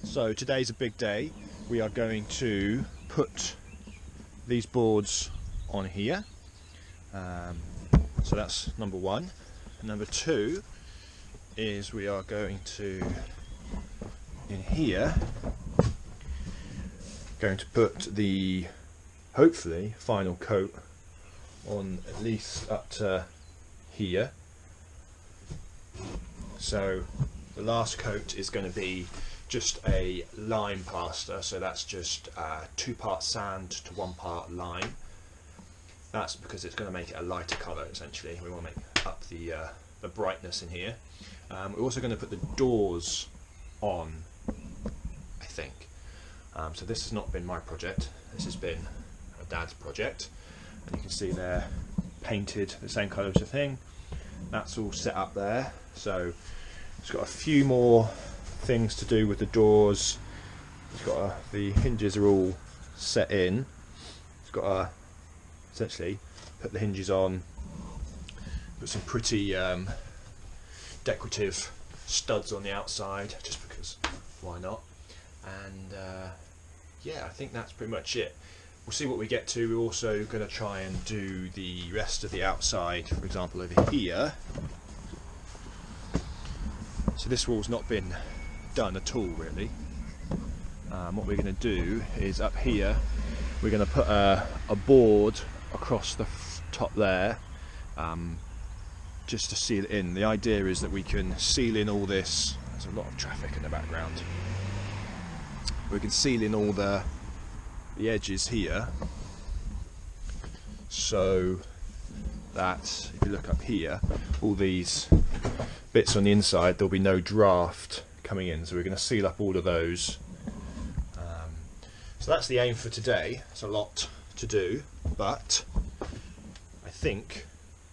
So today's a big day. We are going to put these boards on here. So that's number one. And number two is we are going to, in here, going to put the, hopefully, final coat on at least up to here. So the last coat is going to be just a lime plaster, so that's just 2 parts sand to 1 part lime. That's because it's going to make it a lighter colour essentially. We want to make up the brightness in here. We're also going to put the doors on, I think. So this has not been my project, this has been my dad's project. And you can see they're painted the same colour as the thing. That's all set up there. So it's got a few more things to do with the doors. It's got the hinges are all set in. It's got to essentially put the hinges on, put some pretty decorative studs on the outside, just because why not? And yeah, I think that's pretty much it. We'll see what we get to. We're also going to try and do the rest of the outside, for example over here. So this wall's not been done at all really. What we're going to do is up here we're going to put a board across the top there, just to seal it in. The idea is that we can seal in all this. There's a lot of traffic in the background. We can seal in all the edges here, so that if you look up here, all these bits on the inside, there'll be no draft coming in, so we're going to seal up all of those. So that's the aim for today. It's a lot to do, but I think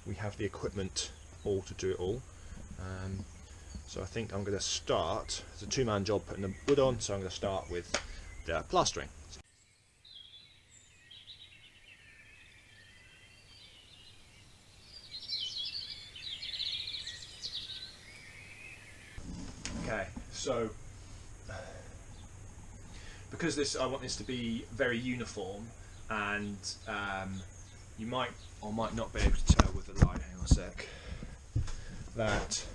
we have the equipment all to do it all. So I think I'm going to start. It's a 2-man job putting the wood on, so I'm going to start with the plastering. Okay, so because I want this to be very uniform, and you might or might not be able to tell with the light, hang on a sec, that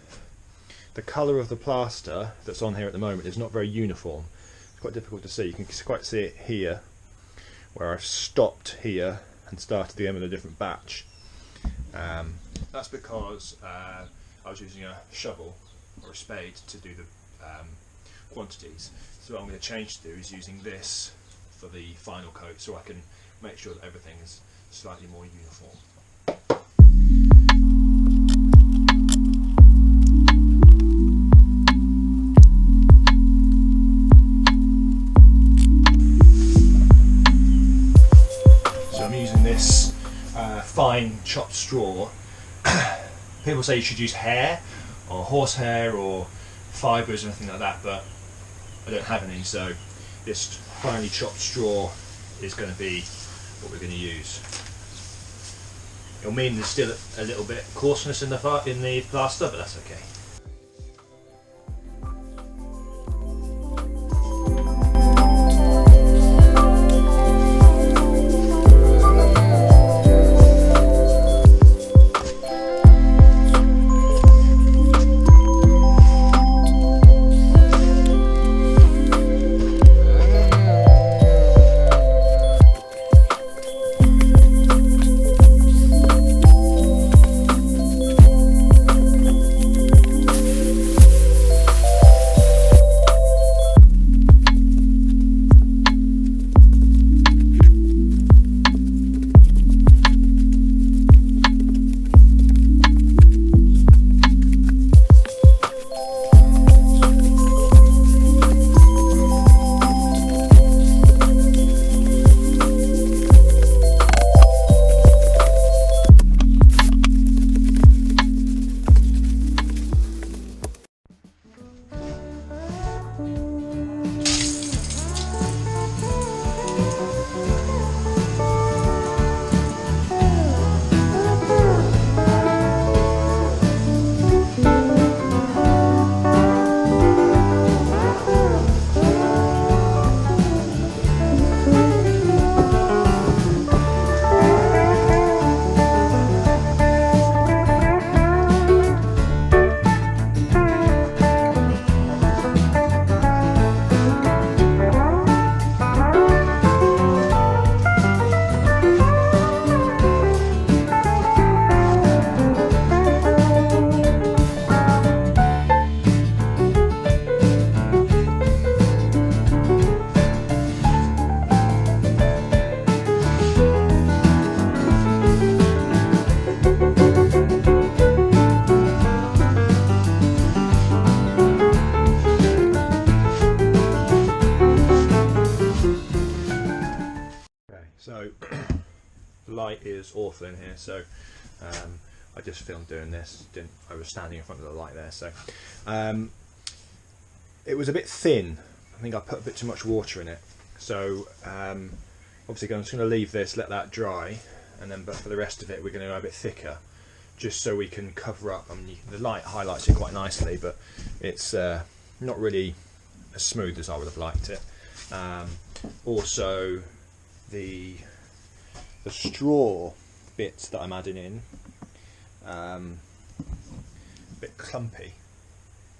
the colour of the plaster that's on here at the moment is not very uniform. It's quite difficult to see. You can quite see it here, where I've stopped here and started again with a different batch. That's because I was using a shovel or a spade to do the quantities. So what I'm going to change to do is using this for the final coat, so I can make sure that everything is slightly more uniform. So I'm using this fine chopped straw. People say you should use hair or horsehair or fibres or anything like that, but I don't have any, so this finely chopped straw is going to be what we're going to use. It'll mean there's still a little bit of coarseness in the plaster, but that's okay. light is awful in here, so I just filmed doing this. I was standing in front of the light there, so it was a bit thin. I think I put a bit too much water in it, so obviously I'm just going to leave this, let that dry, and then but for the rest of it we're going to go a bit thicker, just so we can cover up. I mean, the light highlights it quite nicely, but it's not really as smooth as I would have liked it. Also, the straw bits that I'm adding in, a bit clumpy,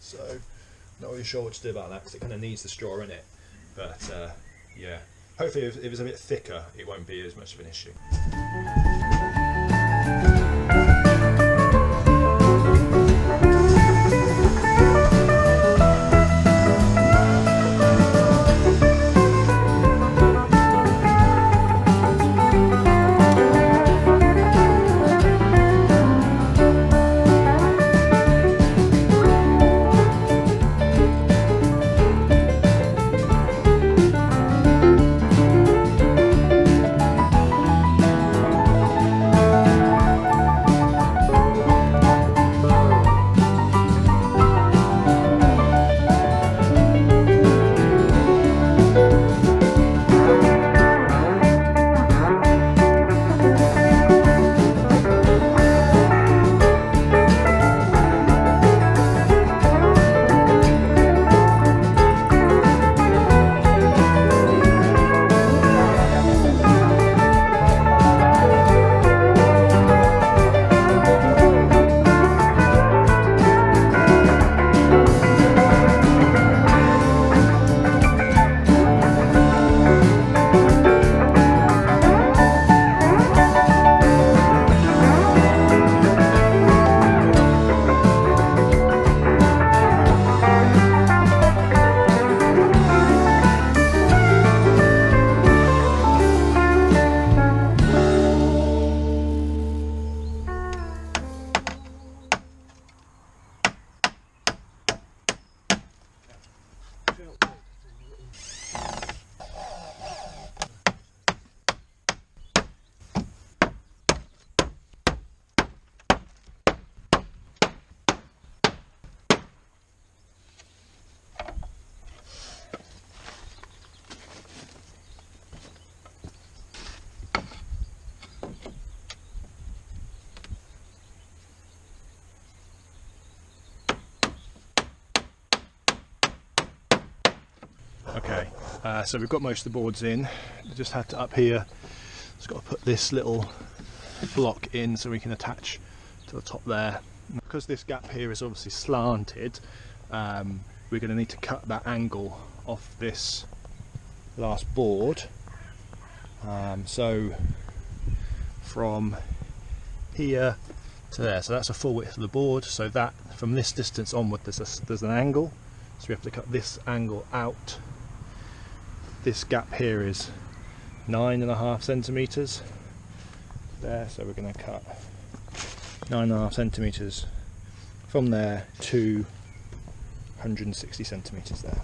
so not really sure what to do about that because it kind of needs the straw in it. But yeah, hopefully if it's a bit thicker it won't be as much of an issue. Okay, so we've got most of the boards in. We just had to up here, just got to put this little block in so we can attach to the top there. Because this gap here is obviously slanted, we're going to need to cut that angle off this last board. So from here to there, so that's a full width of the board, so that from this distance onward there's an angle, so we have to cut this angle out. This gap here is 9.5 centimeters there, so we're going to cut 9.5 centimeters from there to 160 centimeters there.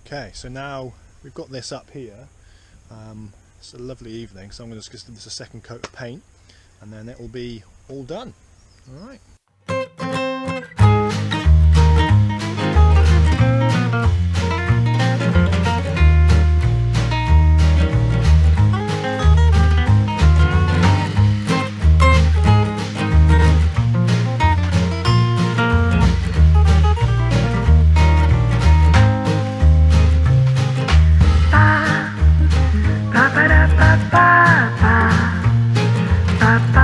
Okay, so now we've got this up here. It's a lovely evening, so I'm going to just give this a second coat of paint and then it will be all done. All right. ba ba